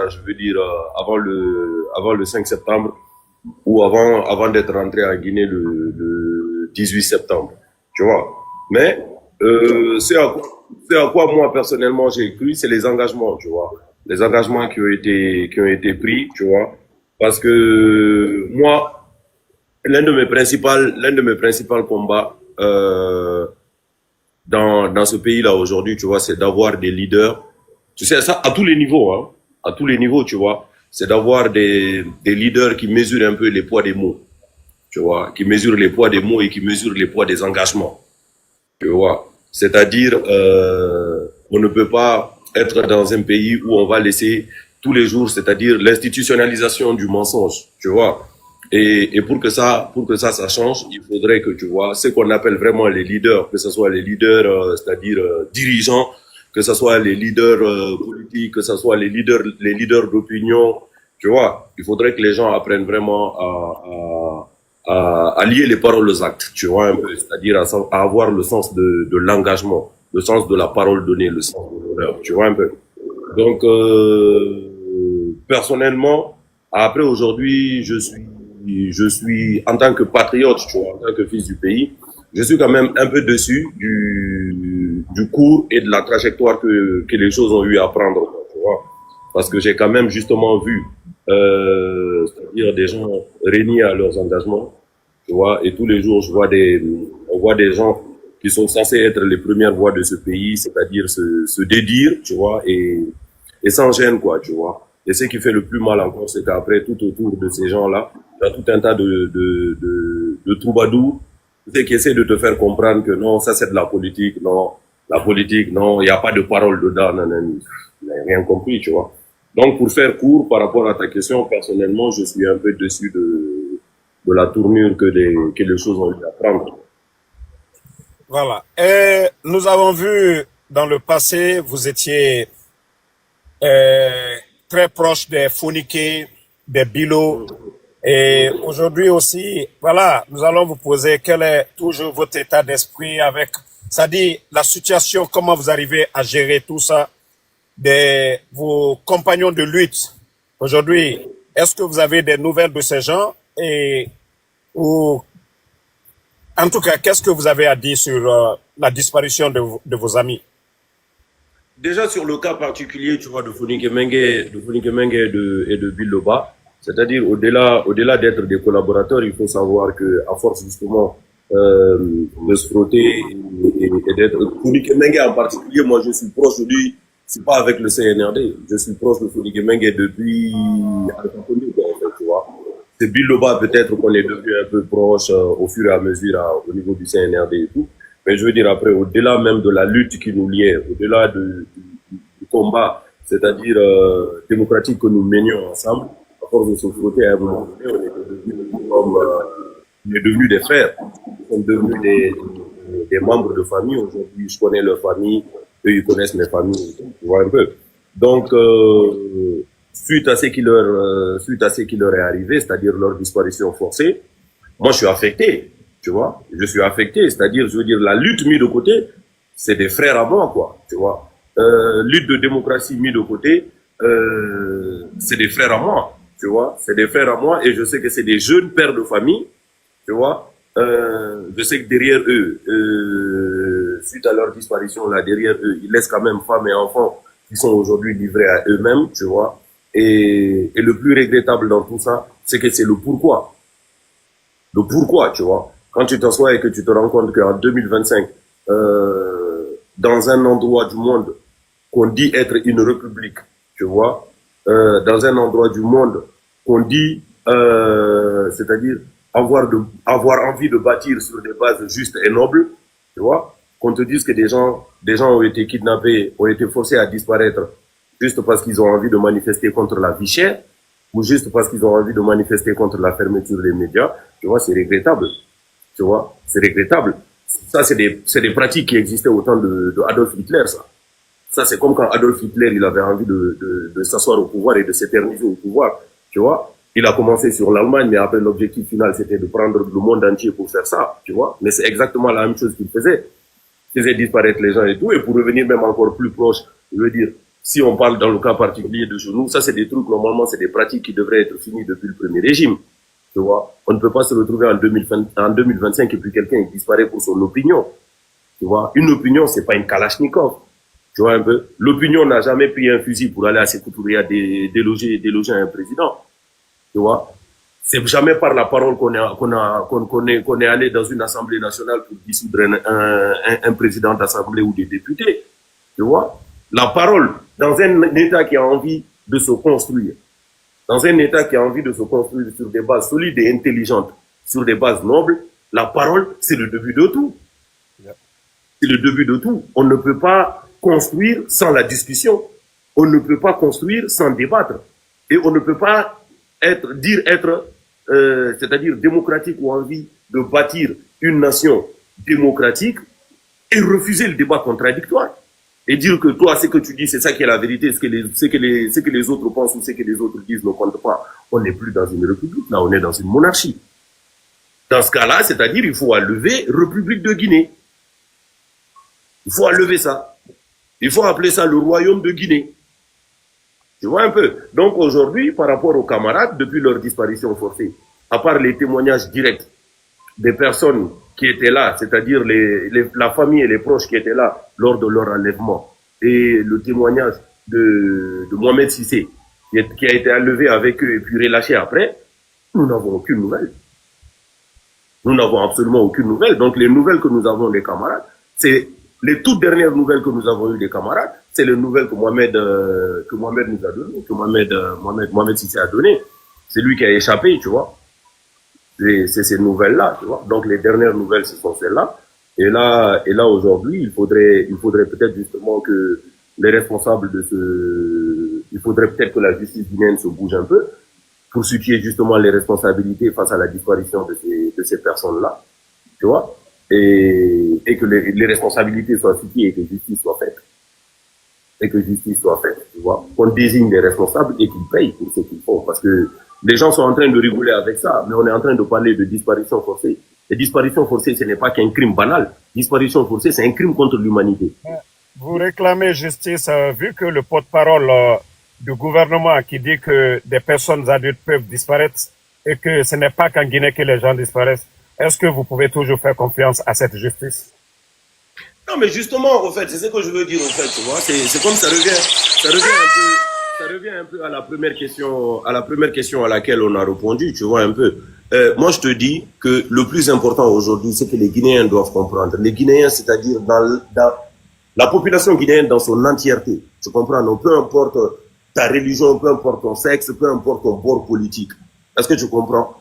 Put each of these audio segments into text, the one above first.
je veux dire, avant le 5 septembre ou avant d'être rentré en Guinée le 18 septembre, tu vois. Mais c'est à quoi moi personnellement j'ai cru, c'est les engagements, tu vois. Les engagements qui ont été pris, tu vois. Parce que moi, l'un de mes principaux combats dans ce pays-là aujourd'hui, tu vois, c'est d'avoir des leaders. Tu sais, ça à tous les niveaux, hein, à tous les niveaux, tu vois. C'est d'avoir des leaders qui mesurent un peu les poids des mots, tu vois, qui mesurent les poids des mots et qui mesurent les poids des engagements, tu vois. C'est-à-dire, on ne peut pas être dans un pays où on va laisser tous les jours, c'est-à-dire l'institutionnalisation du mensonge, tu vois. Et pour que ça change, il faudrait que, tu vois, ce qu'on appelle vraiment les leaders, que ce soit les leaders, c'est-à-dire dirigeants, que ce soit les leaders politiques, que ce soit les leaders d'opinion, tu vois, il faudrait que les gens apprennent vraiment à lier les paroles aux actes, tu vois, un peu, c'est-à-dire à avoir le sens de l'engagement, le sens de la parole donnée, le sens de l'honneur, tu vois un peu. Donc, personnellement, après aujourd'hui, je suis en tant que patriote, tu vois, en tant que fils du pays, je suis quand même un peu dessus du cours et de la trajectoire que les choses ont eu à prendre, tu vois. Parce que j'ai quand même justement vu, c'est-à-dire des gens réunis à leurs engagements, tu vois, et tous les jours, on voit des gens qui sont censés être les premières voix de ce pays, c'est-à-dire se dédire, tu vois, et sans gêne, quoi, tu vois. Et ce qui fait le plus mal encore, c'est qu'après, tout autour de ces gens-là, il y a tout un tas de troubadours, tu sais, qui essaient de te faire comprendre que non, ça c'est de la politique, non, il n'y a pas de parole dedans, non, non, je n'ai rien compris, tu vois. Donc, pour faire court par rapport à ta question, personnellement, je suis un peu dessus de la tournure que les choses ont eu à prendre. Voilà. Et nous avons vu dans le passé, vous étiez euh, très proche des Founiké, des Bilo. Et aujourd'hui aussi, voilà, nous allons vous poser quel est toujours votre état d'esprit avec, c'est-à-dire la situation, comment vous arrivez à gérer tout ça, vos compagnons de lutte. Aujourd'hui, est-ce que vous avez des nouvelles de ces gens et ou en tout cas, qu'est-ce que vous avez à dire sur la disparition de vos amis? Déjà sur le cas particulier, tu vois, de Founiké Mengue et de Bill Loba, c'est-à-dire au-delà d'être des collaborateurs, il faut savoir que à force justement de se frotter et d'être Founiké Mengue en particulier, moi je suis proche de lui, c'est pas avec le CNRD, je suis proche de Founiké Mengue depuis Alpha Condé, quoi, en fait, tu vois. C'est Bill Loba peut-être qu'on est devenu un peu proche au fur et à mesure au niveau du CNRD et tout. Mais je veux dire après, au-delà même de la lutte qui nous liait, au-delà du combat, c'est-à-dire démocratique que nous menions ensemble, à force de se frotter à un moment donné, on est devenus des frères, on est devenus des membres de famille. Aujourd'hui, je connais leur famille, eux ils connaissent mes familles, tu vois un peu. Donc, suite à ce qui leur est arrivé, c'est-à-dire leur disparition forcée, moi je suis affecté, tu vois. Je suis affecté, c'est-à-dire, je veux dire, la lutte mise de côté, c'est des frères à moi, quoi, tu vois. Lutte de démocratie mise de côté, c'est des frères à moi, tu vois. C'est des frères à moi et je sais que c'est des jeunes pères de famille, tu vois. Je sais que derrière eux, suite à leur disparition, là, derrière eux, ils laissent quand même femmes et enfants qui sont aujourd'hui livrés à eux-mêmes, tu vois. Et le plus regrettable dans tout ça, c'est que c'est le pourquoi. Le pourquoi, tu vois. Quand tu t'assois et que tu te rends compte qu'en 2025, dans un endroit du monde qu'on dit être une république, tu vois, dans un endroit du monde qu'on dit, c'est-à-dire avoir envie de bâtir sur des bases justes et nobles, tu vois, qu'on te dise que des gens ont été kidnappés, ont été forcés à disparaître juste parce qu'ils ont envie de manifester contre la vie chère, ou juste parce qu'ils ont envie de manifester contre la fermeture des médias, tu vois, c'est regrettable. Tu vois, c'est regrettable. Ça, c'est des pratiques qui existaient au temps de Adolf Hitler, ça. Ça, c'est comme quand Adolf Hitler, il avait envie de s'asseoir au pouvoir et de s'éterniser au pouvoir. Tu vois, il a commencé sur l'Allemagne, mais après, l'objectif final, c'était de prendre le monde entier pour faire ça. Tu vois, mais c'est exactement la même chose qu'il faisait. Il faisait disparaître les gens et tout. Et pour revenir même encore plus proche, je veux dire, si on parle dans le cas particulier de chez nous, ça c'est des trucs, normalement, c'est des pratiques qui devraient être finies depuis le premier régime. Tu vois, on ne peut pas se retrouver en 2025 et puis quelqu'un disparaît pour son opinion. Tu vois, une opinion, c'est pas une Kalachnikov. Tu vois un peu, l'opinion n'a jamais pris un fusil pour aller à Sékou Touré à déloger un président. Tu vois, c'est jamais par la parole qu'on est allé dans une assemblée nationale pour dissoudre un président d'assemblée ou des députés. Tu vois, la parole dans un État qui a envie de se construire, dans un État qui a envie de se construire sur des bases solides et intelligentes, sur des bases nobles, la parole, c'est le début de tout. C'est le début de tout. On ne peut pas construire sans la discussion. On ne peut pas construire sans débattre. Et on ne peut pas c'est-à-dire démocratique ou envie de bâtir une nation démocratique et refuser le débat contradictoire. Et dire que toi, ce que tu dis, c'est ça qui est la vérité, ce que les autres pensent ou ce que les autres disent ne compte pas. On n'est plus dans une république, là, on est dans une monarchie. Dans ce cas-là, c'est-à-dire, il faut enlever République de Guinée. Il faut enlever ça. Il faut appeler ça le royaume de Guinée. Tu vois un peu. Donc aujourd'hui, par rapport aux camarades, depuis leur disparition forcée, à part les témoignages directs des personnes qui étaient là, c'est-à-dire la famille et les proches qui étaient là lors de leur enlèvement, et le témoignage de Mohamed Sissé, qui a été enlevé avec eux et puis relâché après, nous n'avons aucune nouvelle. Nous n'avons absolument aucune nouvelle. Donc les nouvelles que nous avons des camarades, c'est les toutes dernières nouvelles que nous avons eues des camarades, c'est les nouvelles que Mohamed nous a données, que Mohamed Sissé a donné. C'est lui qui a échappé, tu vois. C'est ces nouvelles-là, tu vois. Donc les dernières nouvelles, ce sont celles-là. Et là aujourd'hui, il faudrait peut-être justement que les responsables il faudrait peut-être que la justice guinéenne se bouge un peu pour situer justement les responsabilités face à la disparition de ces personnes-là, tu vois. Et que les responsabilités soient situées et que justice soit faite. Tu vois. Qu'on désigne les responsables et qu'ils payent pour ce qu'ils font. Parce que les gens sont en train de rigoler avec ça, mais on est en train de parler de disparition forcée. Et disparition forcée, ce n'est pas qu'un crime banal. Disparition forcée, c'est un crime contre l'humanité. Vous réclamez justice, vu que le porte-parole du gouvernement qui dit que des personnes adultes peuvent disparaître et que ce n'est pas qu'en Guinée que les gens disparaissent. Est-ce que vous pouvez toujours faire confiance à cette justice? Non, mais justement, en fait, c'est ce que je veux dire, en fait, tu vois. C'est comme ça revient un peu à la première question à laquelle on a répondu, tu vois, un peu. Moi, je te dis que le plus important aujourd'hui, c'est que les Guinéens doivent comprendre. Les Guinéens, c'est-à-dire dans la population guinéenne dans son entièreté, tu comprends, non, peu importe ta religion, peu importe ton sexe, peu importe ton bord politique. Est-ce que tu comprends?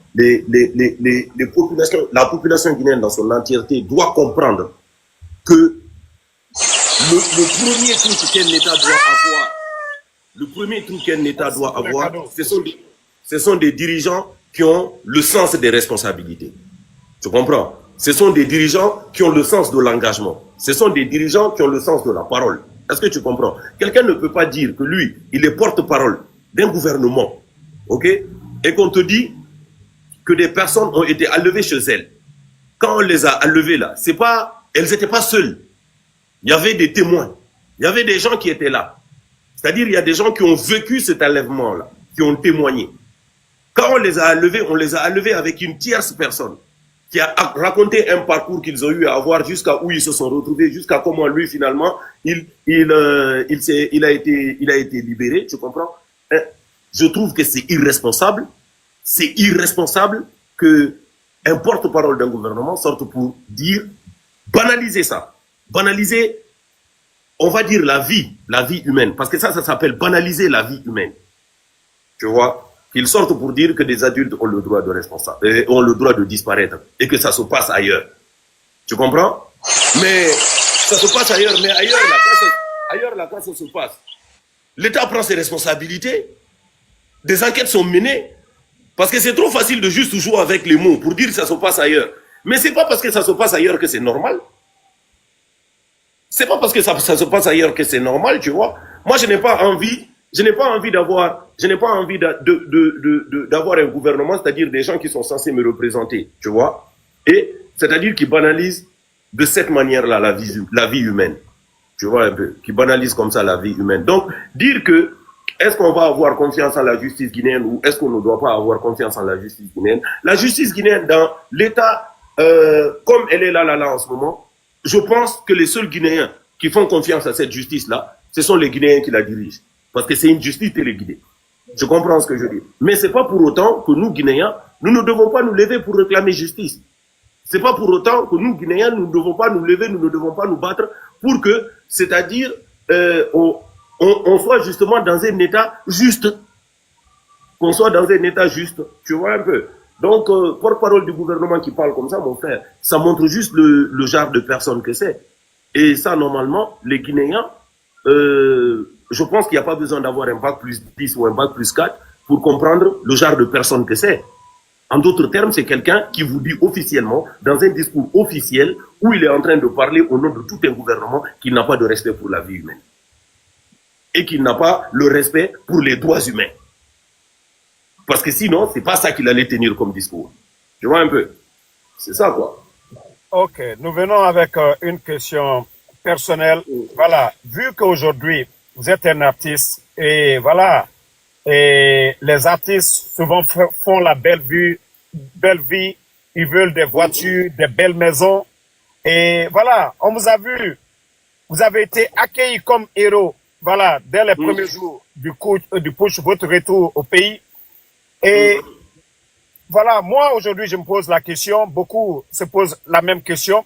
La population guinéenne dans son entièreté doit comprendre que le premier truc qu'un État doit avoir, ce sont des dirigeants qui ont le sens des responsabilités. Tu comprends? Ce sont des dirigeants qui ont le sens de l'engagement. Ce sont des dirigeants qui ont le sens de la parole. Est-ce que tu comprends? Quelqu'un ne peut pas dire que lui, il est porte-parole d'un gouvernement, ok? Et qu'on te dit que des personnes ont été enlevées chez elles. Quand on les a enlevées là, elles n'étaient pas seules. Il y avait des témoins. Il y avait des gens qui étaient là. C'est-à-dire, il y a des gens qui ont vécu cet enlèvement-là, qui ont témoigné. Quand on les a enlevés avec une tierce personne qui a raconté un parcours qu'ils ont eu à avoir jusqu'à où ils se sont retrouvés, jusqu'à comment lui, finalement, il a été libéré, tu comprends? Je trouve que c'est irresponsable. C'est irresponsable que un porte-parole d'un gouvernement sorte pour banaliser ça. Banaliser, on va dire la vie humaine. Parce que ça s'appelle banaliser la vie humaine. Tu vois? Qu'ils sortent pour dire que des adultes ont le droit ont le droit de disparaître et que ça se passe ailleurs. Tu comprends? Mais ça se passe ailleurs, mais ailleurs là, quand ça se passe, l'État prend ses responsabilités, des enquêtes sont menées, parce que c'est trop facile de juste jouer avec les mots pour dire que ça se passe ailleurs. Mais c'est pas parce que ça se passe ailleurs que c'est normal. C'est pas parce que ça se passe ailleurs que c'est normal, tu vois. Moi, je n'ai pas envie d'avoir un gouvernement, c'est-à-dire des gens qui sont censés me représenter, tu vois. Et c'est-à-dire qui banalisent de cette manière-là la vie humaine. tu vois un peu, qui banalise comme ça la vie humaine. Donc, dire que est-ce qu'on va avoir confiance en la justice guinéenne ou est-ce qu'on ne doit pas avoir confiance en la justice guinéenne? La justice guinéenne, dans l'état comme elle est là en ce moment, je pense que les seuls Guinéens qui font confiance à cette justice-là, ce sont les Guinéens qui la dirigent. Parce que c'est une justice téléguidée. Je comprends ce que je dis. Mais c'est pas pour autant que nous, Guinéens, nous ne devons pas nous lever pour réclamer justice. C'est pas pour autant que nous, Guinéens, nous ne devons pas nous lever, nous ne devons pas nous battre pour que, c'est-à-dire, on soit justement dans un état juste. Qu'on soit dans un état juste. Tu vois un peu. Donc, porte-parole du gouvernement qui parle comme ça, mon frère, ça montre juste le genre de personne que c'est. Et ça, normalement, les Guinéens, je pense qu'il n'y a pas besoin d'avoir un bac plus 10 ou un bac plus 4 pour comprendre le genre de personne que c'est. En d'autres termes, c'est quelqu'un qui vous dit officiellement, dans un discours officiel, où il est en train de parler au nom de tout un gouvernement, qu'il n'a pas de respect pour la vie humaine. Et qu'il n'a pas le respect pour les droits humains. Parce que sinon, c'est pas ça qu'il allait tenir comme discours. Tu vois un peu? C'est ça, quoi. Ok, nous venons avec une question personnelle. Voilà, vu qu'aujourd'hui, vous êtes un artiste et voilà, et les artistes souvent font la belle vie, ils veulent des voitures, des belles maisons. Et voilà, on vous a vu, vous avez été accueillis comme héros, voilà, dès les premiers jours du push, votre retour au pays. Et voilà, moi aujourd'hui je me pose la question, beaucoup se posent la même question.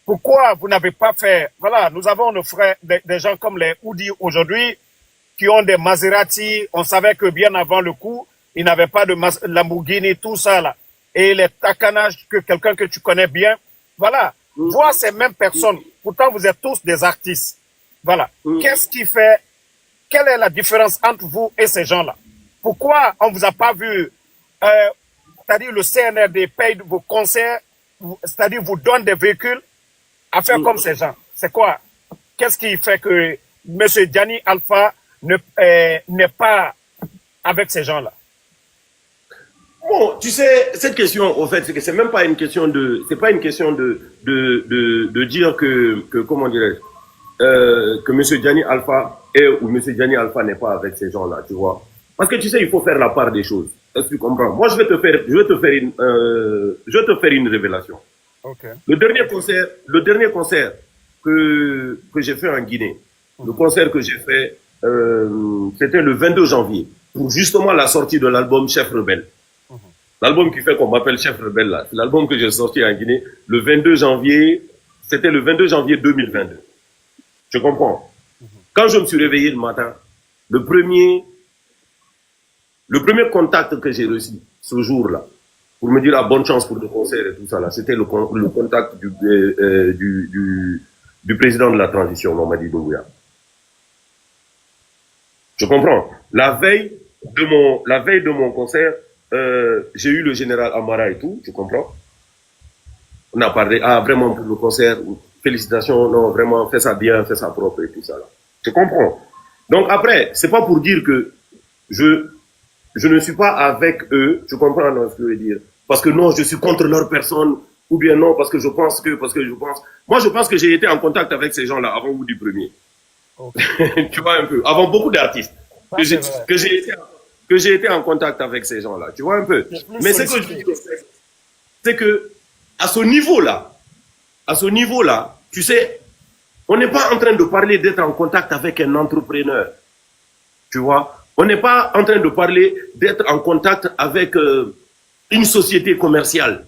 Pourquoi vous n'avez pas fait, voilà, nous avons nos frères, des gens comme les Oudi aujourd'hui, qui ont des Maserati, on savait que bien avant le coup, ils n'avaient pas de Lamborghini, tout ça là. Et les tacanages que quelqu'un que tu connais bien, voilà. Voir ces mêmes personnes, pourtant vous êtes tous des artistes. Voilà. Qu'est-ce qui fait, quelle est la différence entre vous et ces gens-là? Pourquoi on vous a pas vu, c'est-à-dire le CNRD paye vos concerts, c'est-à-dire vous donne des véhicules à faire comme ces gens? C'est quoi? Qu'est-ce qui fait que M. Diani Alpha n'est pas avec ces gens-là? Bon, tu sais, cette question, au fait, c'est que c'est même pas une question de, c'est pas une question de dire que comment dirais-je, que M. Diani Alpha est ou M. Diani Alpha n'est pas avec ces gens-là, tu vois. Parce que tu sais, il faut faire la part des choses. Est-ce que tu comprends? Moi, je vais te faire une révélation. Okay. Le dernier concert que j'ai fait en Guinée, le concert que j'ai fait, c'était le 22 janvier, pour justement la sortie de l'album Chef Rebelle. L'album qui fait qu'on m'appelle Chef Rebelle, là. C'est l'album que j'ai sorti en Guinée le 22 janvier, c'était le 22 janvier 2022. Tu comprends? Quand je me suis réveillé le matin, le premier contact que j'ai reçu ce jour-là, pour me dire la bonne chance pour le concert et tout ça là, c'était le contact du président de la transition, Mamadi Doumbouya. Je comprends. La veille de mon concert, j'ai eu le général Amara et tout, tu comprends. On a parlé, vraiment pour le concert, félicitations, non, vraiment, fais ça bien, fais ça propre et tout ça là. Tu comprends. Donc après, c'est pas pour dire que je ne suis pas avec eux, tu comprends non, ce que je veux dire. Parce que non, je suis contre leur personne, ou bien non, parce que je pense. Moi, je pense que j'ai été en contact avec ces gens-là avant vous du premier. Okay. Tu vois un peu. Avant beaucoup d'artistes. Que j'ai été en contact avec ces gens-là. Tu vois un peu. Mais ce que je dis, c'est que, à ce niveau-là, tu sais, on n'est pas en train de parler d'être en contact avec un entrepreneur. Tu vois. On n'est pas en train de parler d'être en contact avec une société commerciale.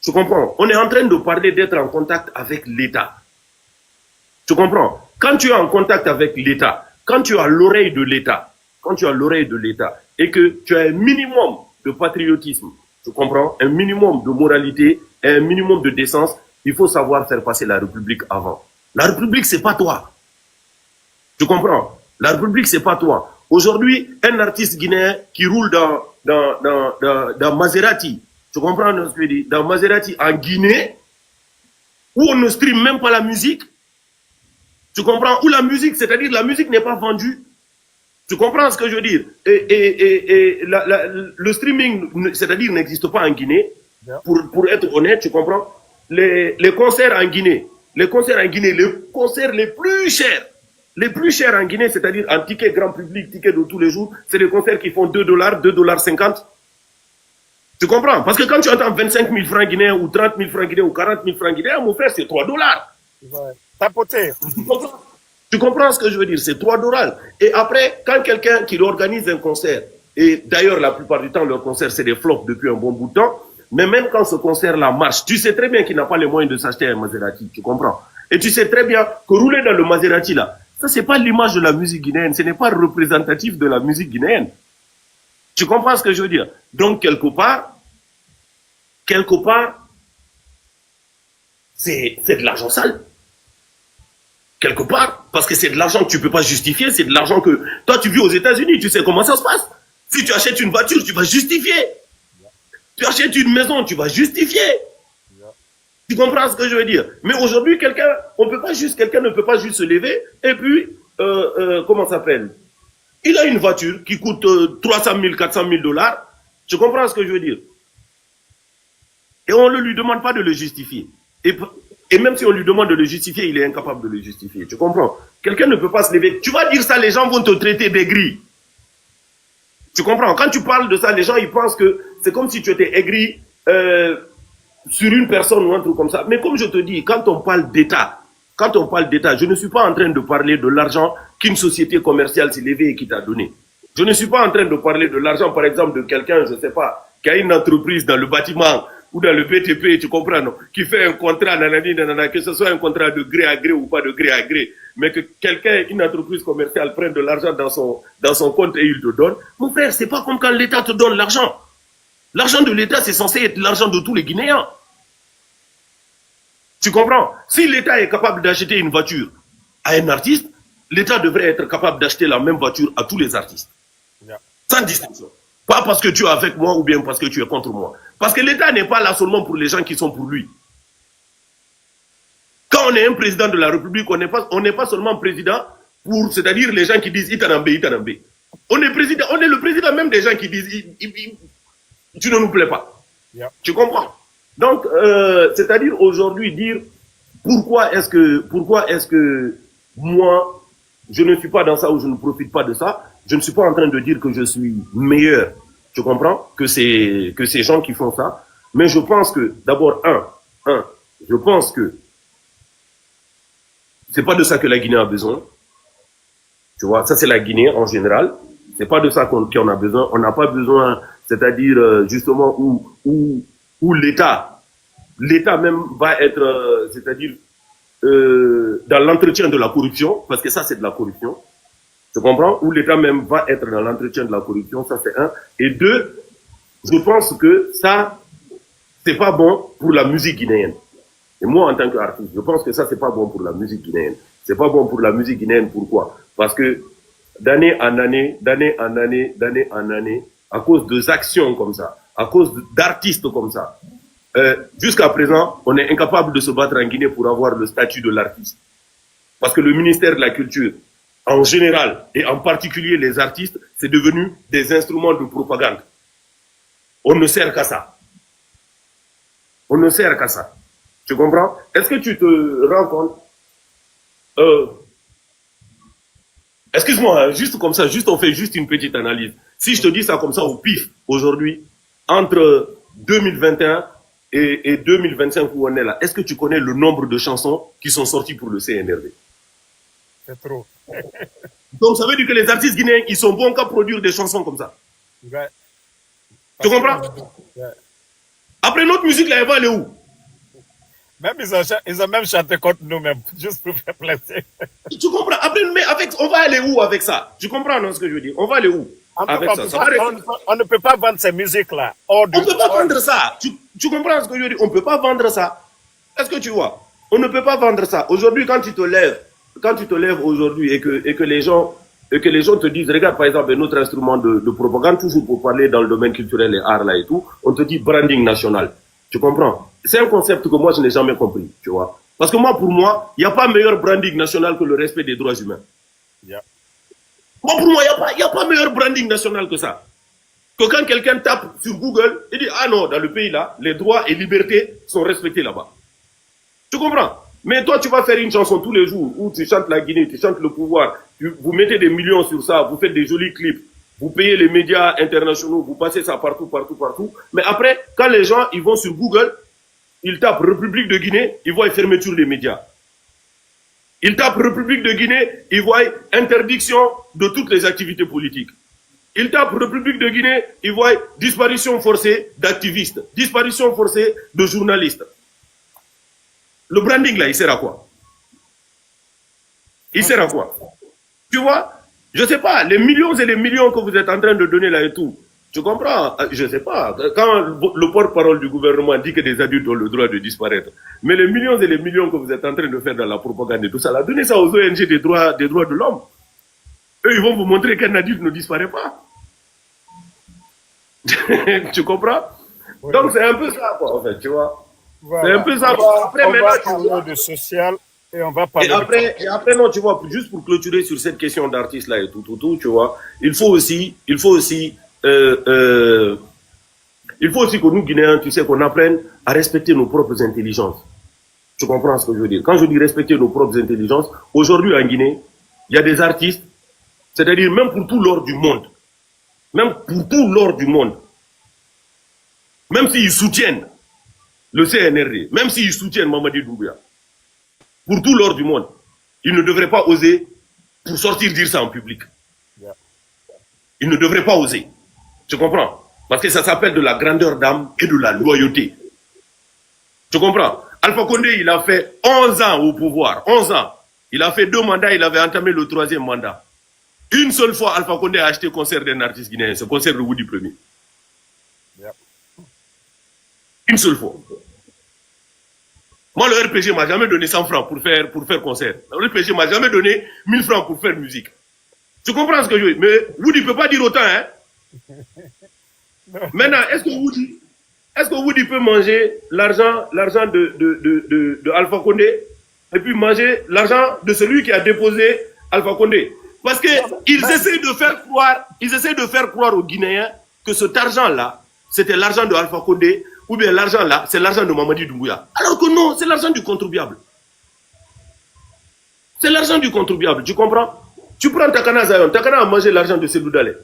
Tu comprends? On est en train de parler d'être en contact avec l'État. Tu comprends? Quand tu es en contact avec l'État, quand tu as l'oreille de l'État, et que tu as un minimum de patriotisme, tu comprends? Un minimum de moralité, un minimum de décence, il faut savoir faire passer la République avant. La République, c'est pas toi. Tu comprends? La République, c'est pas toi. Aujourd'hui, un artiste guinéen qui roule dans Maserati, tu comprends ce que je dis? Dans Maserati en Guinée, où on ne stream même pas la musique, tu comprends? Où la musique, c'est-à-dire la musique n'est pas vendue. Tu comprends ce que je veux dire? Le streaming, c'est-à-dire n'existe pas en Guinée. Pour être honnête, tu comprends? Les concerts en Guinée, Les concerts en Guinée, les concerts les plus chers en Guinée, c'est-à-dire en ticket grand public, ticket de tous les jours, c'est des concerts qui font 2 dollars, 2,50 $. Tu comprends? Parce que quand tu entends 25 000 francs guinéens ou 30 000 francs guinéens ou 40 000 francs guinéens, mon frère, c'est 3 dollars. Ouais. Tapoter. Tu comprends ce que je veux dire? C'est 3 dollars. Et après, quand quelqu'un qui organise un concert, et d'ailleurs, la plupart du temps, leur concert, c'est des flops depuis un bon bout de temps, mais même quand ce concert-là marche, tu sais très bien qu'il n'a pas les moyens de s'acheter un Maserati, tu comprends? Et tu sais très bien que rouler dans le Maserati, là, ça, c'est pas l'image de la musique guinéenne, ce n'est pas représentatif de la musique guinéenne. Tu comprends ce que je veux dire? Donc, quelque part, c'est de l'argent sale. Quelque part, parce que c'est de l'argent que tu peux pas justifier, c'est de l'argent que... Toi, tu vis aux États-Unis, tu sais comment ça se passe. Si tu achètes une voiture, tu vas justifier. Tu achètes une maison, tu vas justifier. Tu comprends ce que je veux dire? Mais aujourd'hui, quelqu'un ne peut pas juste se lever et puis, comment ça s'appelle? Il a une voiture qui coûte 300 000, 400 000 dollars. Tu comprends ce que je veux dire? Et on ne lui demande pas de le justifier. Et même si on lui demande de le justifier, il est incapable de le justifier. Tu comprends? Quelqu'un ne peut pas se lever. Tu vas dire ça, les gens vont te traiter d'aigri. Tu comprends? Quand tu parles de ça, les gens, ils pensent que c'est comme si tu étais aigri sur une personne ou un truc comme ça. Mais comme je te dis, quand on parle d'État, je ne suis pas en train de parler de l'argent qu'une société commerciale s'est levée et qui t'a donné. Je ne suis pas en train de parler de l'argent, par exemple, de quelqu'un, je ne sais pas, qui a une entreprise dans le bâtiment ou dans le BTP, tu comprends, non, qui fait un contrat, nanana, que ce soit un contrat de gré à gré ou pas de gré à gré, mais que quelqu'un, une entreprise commerciale, prenne de l'argent dans son compte et il te donne. Mon frère, c'est pas comme quand l'État te donne l'argent. L'argent de l'État, c'est censé être l'argent de tous les Guinéens. Tu comprends? Si l'État est capable d'acheter une voiture à un artiste, l'État devrait être capable d'acheter la même voiture à tous les artistes. Yeah. Sans distinction. Pas parce que tu es avec moi ou bien parce que tu es contre moi. Parce que l'État n'est pas là seulement pour les gens qui sont pour lui. Quand on est un président de la République, on n'est pas seulement président pour, c'est-à-dire les gens qui disent Itanambe, Itanambe. On est le président même des gens qui disent tu ne nous plais pas. Yeah. Tu comprends? Donc, c'est-à-dire aujourd'hui dire pourquoi est-ce que moi, je ne suis pas dans ça ou je ne profite pas de ça. Je ne suis pas en train de dire que je suis meilleur, tu comprends, que ces gens qui font ça. Mais je pense que, d'abord, je pense que c'est pas de ça que la Guinée a besoin. Tu vois, ça c'est la Guinée en général. C'est pas de ça qu'on a besoin. On n'a pas besoin, c'est-à-dire justement où l'État même va être, c'est-à-dire dans l'entretien de la corruption, parce que ça c'est de la corruption. Tu comprends? Où l'État même va être dans l'entretien de la corruption, ça c'est un. Et deux, je pense que ça, c'est pas bon pour la musique guinéenne. Et moi, en tant qu'artiste, je pense que ça, c'est pas bon pour la musique guinéenne. C'est pas bon pour la musique guinéenne, pourquoi? Parce que d'année en année, à cause de actions comme ça, à cause d'artistes comme ça, jusqu'à présent, on est incapable de se battre en Guinée pour avoir le statut de l'artiste. Parce que le ministère de la Culture, en général, et en particulier les artistes, c'est devenu des instruments de propagande. On ne sert qu'à ça. On ne sert qu'à ça. Tu comprends? Est-ce que tu te rends compte? Excuse-moi, juste comme ça, on fait juste une petite analyse. Si je te dis ça comme ça au pif, aujourd'hui, entre 2021 et 2025 où on est là, est-ce que tu connais le nombre de chansons qui sont sorties pour le CNRD? C'est trop. Donc ça veut dire que les artistes guinéens, ils sont bons qu'à produire des chansons comme ça. Ouais. Tu comprends? Ouais. Après notre musique, là, elle va aller où? Même ils ont même chanté contre nous-mêmes, juste pour faire plaisir. Tu comprends? Après, mais on va aller où avec ça? Tu comprends non, ce que je veux dire? On va aller où avec ça? On ne peut pas vendre ces musiques-là. On ne peut pas vendre ça. Tu comprends ce que je veux dire? On ne peut pas vendre ça. Est-ce que tu vois? On ne peut pas vendre ça. Aujourd'hui, quand tu te lèves aujourd'hui et que les gens te disent, regarde par exemple notre instrument de propagande, toujours pour parler dans le domaine culturel et art là et tout, on te dit branding national. Tu comprends? C'est un concept que moi je n'ai jamais compris, tu vois. Parce que pour moi, il n'y a pas meilleur branding national que le respect des droits humains. Yeah. Moi, pour moi, il n'y a pas meilleur branding national que ça. Que quand quelqu'un tape sur Google, il dit, ah non, dans le pays là, les droits et libertés sont respectés là-bas. Tu comprends? Mais toi, tu vas faire une chanson tous les jours où tu chantes la Guinée, tu chantes le pouvoir, vous mettez des millions sur ça, vous faites des jolis clips, vous payez les médias internationaux, vous passez ça partout, partout, partout. Mais après, quand les gens ils vont sur Google, ils tapent République de Guinée, ils voient fermeture des médias. Ils tapent République de Guinée, ils voient interdiction de toutes les activités politiques. Ils tapent République de Guinée, ils voient disparition forcée d'activistes, disparition forcée de journalistes. Le branding là, il sert à quoi? Il sert à quoi? Tu vois? Je sais pas, les millions et les millions que vous êtes en train de donner là et tout. Tu comprends? Je sais pas. Quand le porte-parole du gouvernement dit que des adultes ont le droit de disparaître, mais les millions et les millions que vous êtes en train de faire dans la propagande et tout ça, là, donnez ça aux ONG des droits de l'homme. Eux, ils vont vous montrer qu'un adulte ne disparaît pas. Tu comprends? Oui. Donc c'est un peu ça, quoi, en fait, tu vois. Voilà. C'est un peu ça. Après, on va parler de social et on va parler et après, non, tu vois, juste pour clôturer sur cette question d'artiste là et tout, tu vois, il faut aussi que nous, Guinéens, tu sais, qu'on apprenne à respecter nos propres intelligences. Tu comprends ce que je veux dire? Quand je dis respecter nos propres intelligences, aujourd'hui en Guinée, il y a des artistes, c'est-à-dire même pour tout l'or du monde, même s'ils soutiennent le CNRD, même s'ils soutiennent Mamadi Doumbouya, pour tout l'or du monde, ils ne devraient pas oser pour sortir dire ça en public. Ils ne devraient pas oser. Tu comprends? Parce que ça s'appelle de la grandeur d'âme et de la loyauté. Tu comprends? Alpha Condé, il a fait 11 ans au pouvoir. 11 ans. Il a fait 2 mandats, il avait entamé le 3e mandat. Une seule fois, Alpha Condé a acheté le concert d'un artiste guinéen, ce concert de Woody Premier. Une seule fois. Moi, le RPG m'a jamais donné 100 francs pour faire concert. Le RPG m'a jamais donné 1000 francs pour faire musique. Tu comprends ce que je veux dire? Mais Woody ne peut pas dire autant, hein? Maintenant, est-ce que Woody peut manger l'argent de Alpha Condé et puis manger l'argent de celui qui a déposé Alpha Condé? Parce qu'ils essaient de faire croire aux Guinéens que cet argent-là, c'était l'argent de Alpha Condé, ou bien l'argent là, c'est l'argent de Mamadi Doumbouya. Alors que non, c'est l'argent du contribuable. C'est l'argent du contribuable, tu comprends? Tu prends Takana Zayon, Takana a mangé l'argent de Selou Dale.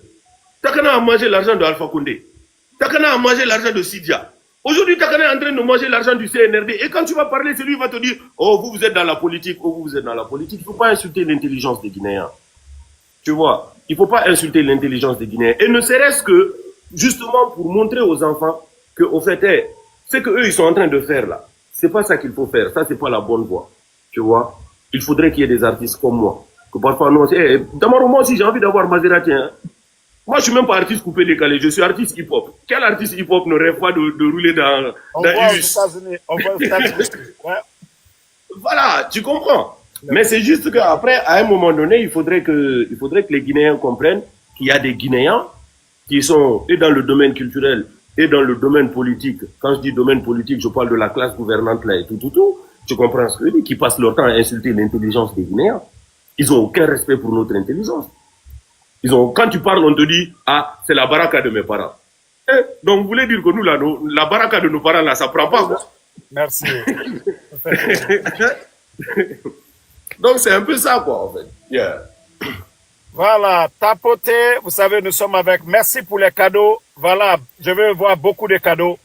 Takana a mangé l'argent de Alpha Condé. Takana a mangé l'argent de Sidia. Aujourd'hui, Takana est en train de manger l'argent du CNRD. Et quand tu vas parler, celui va te dire, oh, vous êtes dans la politique, oh, vous êtes dans la politique. Il ne faut pas insulter l'intelligence des Guinéens. Tu vois, il ne faut pas insulter l'intelligence des Guinéens. Et ne serait-ce que, justement, pour montrer aux enfants que, au fait, ce qu'eux, ils sont en train de faire là, c'est pas ça qu'il faut faire. Ça, c'est pas la bonne voie. Tu vois, il faudrait qu'il y ait des artistes comme moi. Que parfois, non, dans mon roman aussi, j'ai envie d'avoir Maserati, hein. Moi, je suis même pas artiste coupé décalé, je suis artiste hip-hop. Quel artiste hip-hop ne rêve pas de rouler dans US? On va aux États-Unis. Ouais. Voilà, tu comprends. Mais c'est juste qu'après, à un moment donné, il faudrait que les Guinéens comprennent qu'il y a des Guinéens qui sont et dans le domaine culturel et dans le domaine politique. Quand je dis domaine politique, je parle de la classe gouvernante là et tout. Tu comprends ce que je dis? Qui passent leur temps à insulter l'intelligence des Guinéens. Ils n'ont aucun respect pour notre intelligence. Quand tu parles, on te dit, ah, c'est la baraka de mes parents. Donc, vous voulez dire que nous, là, la baraka de nos parents, là, ça prend pas, quoi. Merci. Donc, c'est un peu ça, quoi, en fait. Yeah. Voilà, tapoter, vous savez, nous sommes avec, merci pour les cadeaux. Voilà, je veux voir beaucoup de cadeaux.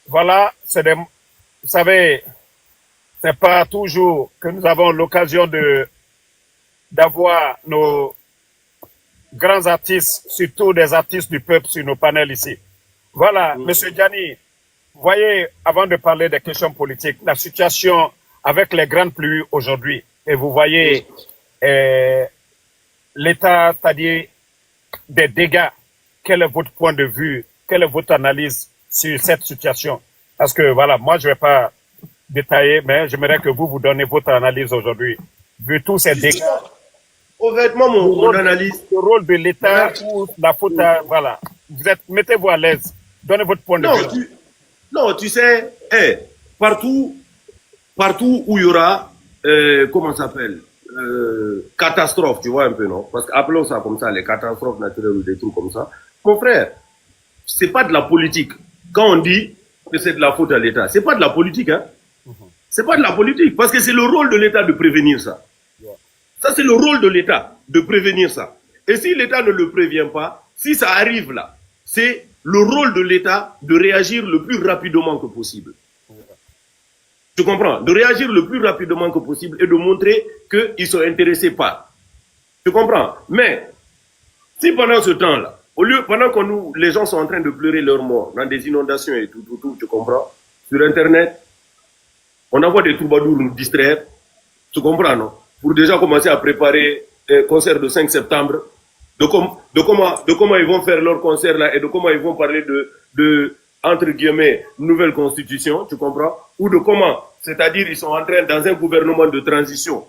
Voilà, vous savez, c'est pas toujours que nous avons l'occasion d'avoir nos grands artistes, surtout des artistes du peuple sur nos panels ici. Voilà, Monsieur Diani, voyez, avant de parler des questions politiques, la situation avec les grandes pluies aujourd'hui, et vous voyez l'état, c'est-à-dire des dégâts. Quel est votre point de vue, quelle est votre analyse sur cette situation? Parce que voilà, moi je vais pas détailler, mais j'aimerais que vous donnez votre analyse aujourd'hui, vu tous ces dégâts. Honnêtement, mon analyse. Le rôle de l'État ou la faute voilà. Mettez-vous à l'aise. Donnez votre point de vue. Non, tu sais, partout où il y aura, comment ça s'appelle, catastrophe, tu vois un peu, non? Parce qu'appelons ça comme ça, les catastrophes naturelles ou des trucs comme ça. Mon frère, c'est pas de la politique. Quand on dit que c'est de la faute à l'État, c'est pas de la politique, hein. C'est pas de la politique, parce que c'est le rôle de l'État de prévenir ça. Ça, c'est le rôle de l'État de prévenir ça. Et si l'État ne le prévient pas, si ça arrive là, c'est le rôle de l'État de réagir le plus rapidement que possible. Tu comprends? De réagir le plus rapidement que possible et de montrer qu'ils sont intéressés par. Tu comprends? Mais, si pendant ce temps-là, pendant que les gens sont en train de pleurer leur mort dans des inondations et tout, tu comprends? Sur Internet, on envoie des troubadours nous distraire. Tu comprends, non? Pour déjà commencer à préparer un concert de 5 septembre, de comment ils vont faire leur concert là et de comment ils vont parler de entre guillemets, nouvelle constitution, tu comprends? Ou de comment? C'est-à-dire, ils sont en train, dans un gouvernement de transition,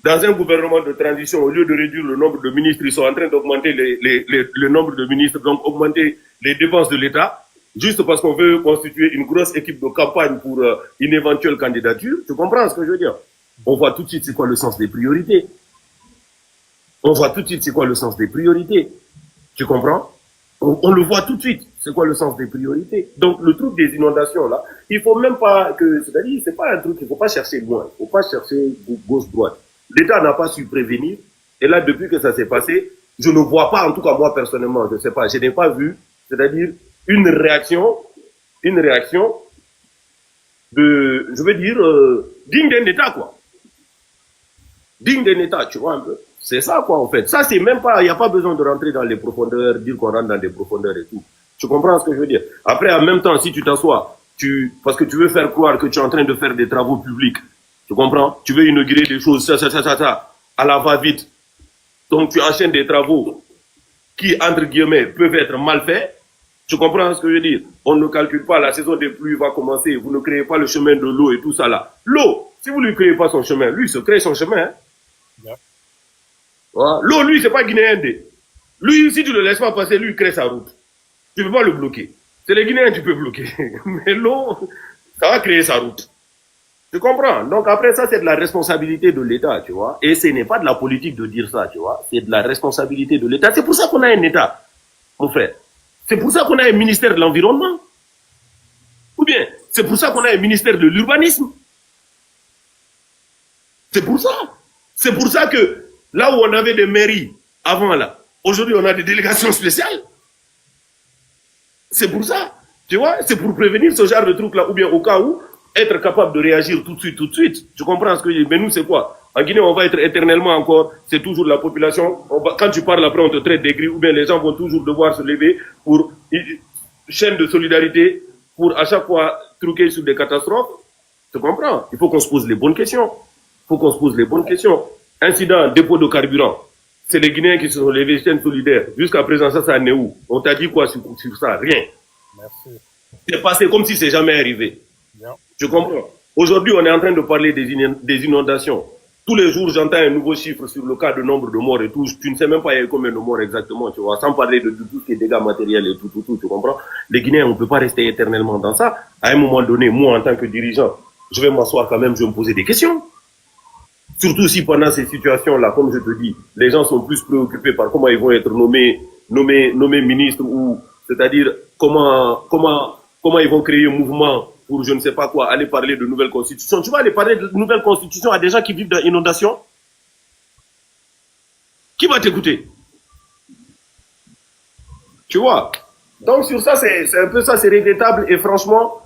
au lieu de réduire le nombre de ministres, ils sont en train d'augmenter le nombre de ministres, donc augmenter les dépenses de l'État, juste parce qu'on veut constituer une grosse équipe de campagne pour une éventuelle candidature. Tu comprends ce que je veux dire? On voit tout de suite c'est quoi le sens des priorités. Tu comprends? On le voit tout de suite. C'est quoi le sens des priorités? Donc, le truc des inondations, là, il faut même pas c'est-à-dire, c'est pas un truc, il faut pas chercher loin. Il faut pas chercher gauche-droite. L'État n'a pas su prévenir. Et là, depuis que ça s'est passé, je ne vois pas, en tout cas, moi, personnellement, je sais pas, je n'ai pas vu, c'est-à-dire, une réaction je veux dire, digne d'un État, quoi. Digne d'un État, tu vois, un peu. C'est ça, quoi, en fait. Ça, c'est même pas, il n'y a pas besoin de rentrer dans les profondeurs, dire qu'on rentre dans des profondeurs et tout. Tu comprends ce que je veux dire? Après, en même temps, si tu t'assois, parce que tu veux faire croire que tu es en train de faire des travaux publics, tu comprends? Tu veux inaugurer des choses, à la va-vite. Donc, tu enchaînes des travaux qui, entre guillemets, peuvent être mal faits. Tu comprends ce que je veux dire? On ne calcule pas, la saison des pluies va commencer, vous ne créez pas le chemin de l'eau et tout ça là. L'eau, si vous ne lui créez pas son chemin, lui, il se crée son chemin, hein. Yeah. Voilà. L'eau, lui, c'est pas guinéen. Lui, si tu le laisses pas passer, lui, il crée sa route. Tu peux pas le bloquer. C'est les Guinéens que tu peux bloquer. Mais l'eau, ça va créer sa route. Tu comprends? Donc après, ça, c'est de la responsabilité de l'État, tu vois. Et ce n'est pas de la politique de dire ça, tu vois. C'est de la responsabilité de l'État. C'est pour ça qu'on a un État, mon frère. C'est pour ça qu'on a un ministère de l'Environnement. Ou bien, c'est pour ça qu'on a un ministère de l'Urbanisme. C'est pour ça. C'est pour ça que là où on avait des mairies avant, là, aujourd'hui, on a des délégations spéciales. C'est pour ça. Tu vois, c'est pour prévenir ce genre de trucs-là. Ou bien au cas où, être capable de réagir tout de suite. Tu comprends ce que je dis? Mais nous, c'est quoi? En Guinée, on va être éternellement encore, c'est toujours la population. Quand tu parles après, on te traite des gris, ou bien les gens vont toujours devoir se lever pour une chaîne de solidarité, pour à chaque fois truquer sur des catastrophes. Tu comprends? Il faut qu'on se pose les bonnes questions. Incident, dépôt de carburant. C'est les Guinéens qui se sont levés, chaîne solidaire. Jusqu'à présent, ça en est où? On t'a dit quoi sur ça? Rien. Merci. C'est passé comme si c'est jamais arrivé. Bien. Tu comprends? Aujourd'hui, on est en train de parler des inondations. Tous les jours, j'entends un nouveau chiffre sur le cas de nombre de morts et tout. Tu ne sais même pas il y a combien de morts exactement, tu vois, sans parler de tout ce qui est dégâts matériels et tout, tu comprends? Les Guinéens, on ne peut pas rester éternellement dans ça. À un moment donné, moi, en tant que dirigeant, je vais m'asseoir quand même, je vais me poser des questions. Surtout si pendant ces situations-là, comme je te dis, les gens sont plus préoccupés par comment ils vont être nommés ministres ou, c'est-à-dire, comment ils vont créer un mouvement pour je ne sais pas quoi, aller parler de nouvelle constitution. Tu vas aller parler de nouvelle constitution à des gens qui vivent dans l'inondation? Qui va t'écouter? Tu vois? Donc sur ça, c'est un peu ça, c'est regrettable et franchement,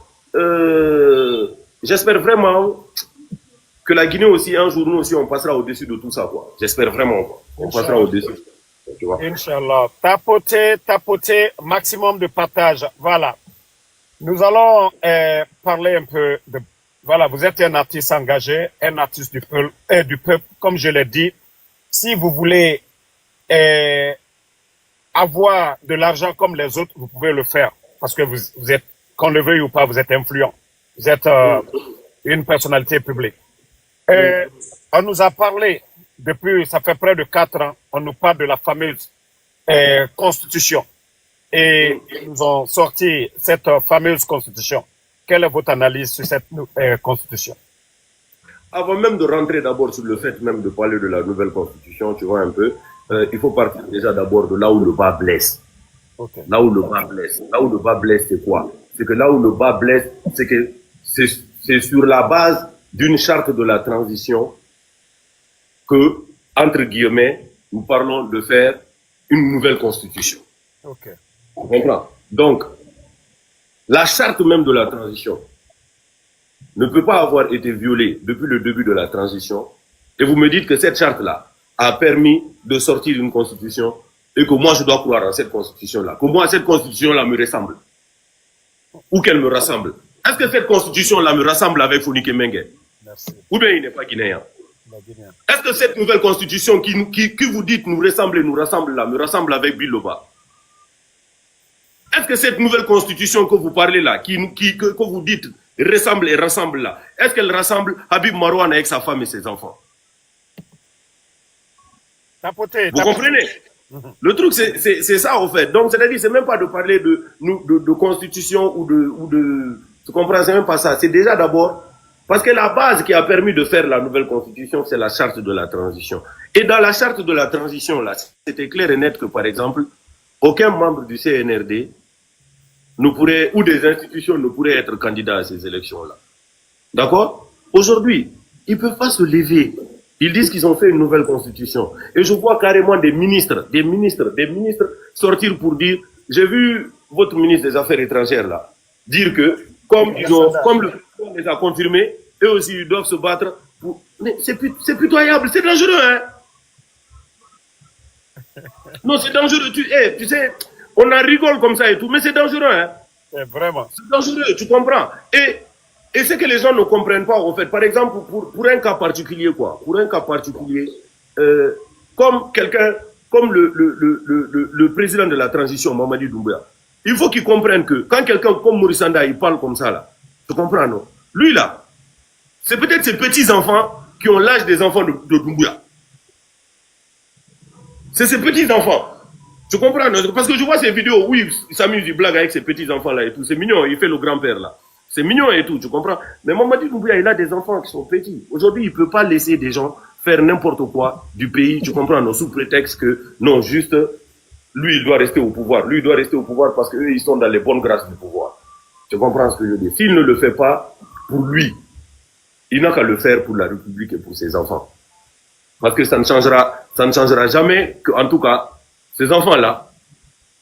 j'espère vraiment que la Guinée aussi, un jour, nous aussi, on passera au-dessus de tout ça, quoi. J'espère vraiment, quoi. On passera au-dessus. Tu vois? Inch'Allah. Tapoter, maximum de partage. Voilà. Nous allons parler un peu de... Voilà, vous êtes un artiste engagé, un artiste du peuple. Comme je l'ai dit, si vous voulez avoir de l'argent comme les autres, vous pouvez le faire. Parce que vous êtes, qu'on le veuille ou pas, vous êtes influent. Vous êtes une personnalité publique. On nous a parlé, depuis, ça fait près de 4 ans, on nous parle de la fameuse constitution. Et ils nous ont sorti cette fameuse constitution. Quelle est votre analyse sur cette constitution? Avant même de rentrer d'abord sur le fait même de parler de la nouvelle constitution, tu vois un peu, il faut partir déjà d'abord de là où le bas blesse. Okay. Là où le bas blesse, c'est quoi? C'est que là où le bas blesse, c'est que c'est sur la base d'une charte de la transition que, entre guillemets, nous parlons de faire une nouvelle constitution. Ok. Tu comprends? Donc, la charte même de la transition ne peut pas avoir été violée depuis le début de la transition. Et vous me dites que cette charte-là a permis de sortir d'une constitution et que moi, je dois croire en cette constitution-là. Que moi, cette constitution-là me ressemble. Ou qu'elle me rassemble. Est-ce que cette constitution-là me rassemble avec Founike Mengue? Merci. Ou bien il n'est pas guinéen? La Guinée. Est-ce que cette nouvelle constitution qui vous dites nous ressemble et nous rassemble là, me rassemble avec Biloba? Est-ce que cette nouvelle constitution que vous parlez là, que vous dites ressemble et rassemble là, est-ce qu'elle rassemble Habib Marouane avec sa femme et ses enfants? Tapoté, Vous comprenez? Le truc, c'est ça, en fait. Donc, c'est-à-dire, c'est même pas de parler de constitution ou de, tu comprends, c'est même pas ça. C'est déjà d'abord, parce que la base qui a permis de faire la nouvelle constitution, c'est la charte de la transition. Et dans la charte de la transition, là, c'était clair et net que, par exemple, aucun membre du CNRD ne pourrait, ou des institutions ne pourraient être candidats à ces élections-là. D'accord? Aujourd'hui, ils ne peuvent pas se lever. Ils disent qu'ils ont fait une nouvelle constitution. Et je vois carrément des ministres sortir pour dire, j'ai vu votre ministre des Affaires étrangères là, dire que, comme le président les a confirmés, eux aussi ils doivent se battre pour... Mais c'est pitoyable, c'est dangereux, hein. Non, c'est dangereux, tu sais, on en rigole comme ça et tout, mais c'est dangereux, hein. Vraiment. C'est dangereux, tu comprends. Et ce que les gens ne comprennent pas, en fait, par exemple, pour un cas particulier, quoi, pour un cas particulier, comme le président de la transition, Mamadi Doumbouya, il faut qu'il comprenne que quand quelqu'un comme Maurice Sanda, il parle comme ça, là, tu comprends, non? Lui, là, c'est peut-être ses petits-enfants qui ont l'âge des enfants de Doumbouya. C'est ses petits-enfants. Tu comprends, non? Parce que je vois ces vidéos où il s'amuse, il blague avec ses petits-enfants, là, et tout. C'est mignon, il fait le grand-père, là. C'est mignon et tout, tu comprends? Mais Mamadi Doumbouya, il a des enfants qui sont petits. Aujourd'hui, il ne peut pas laisser des gens faire n'importe quoi du pays, tu comprends, non, sous prétexte que, non, juste, lui, il doit rester au pouvoir. Lui, il doit rester au pouvoir parce qu'eux, ils sont dans les bonnes grâces du pouvoir. Tu comprends ce que je veux dire? S'il ne le fait pas pour lui, il n'a qu'à le faire pour la République et pour ses enfants. Parce que ça ne changera jamais que, en tout cas, ces enfants-là,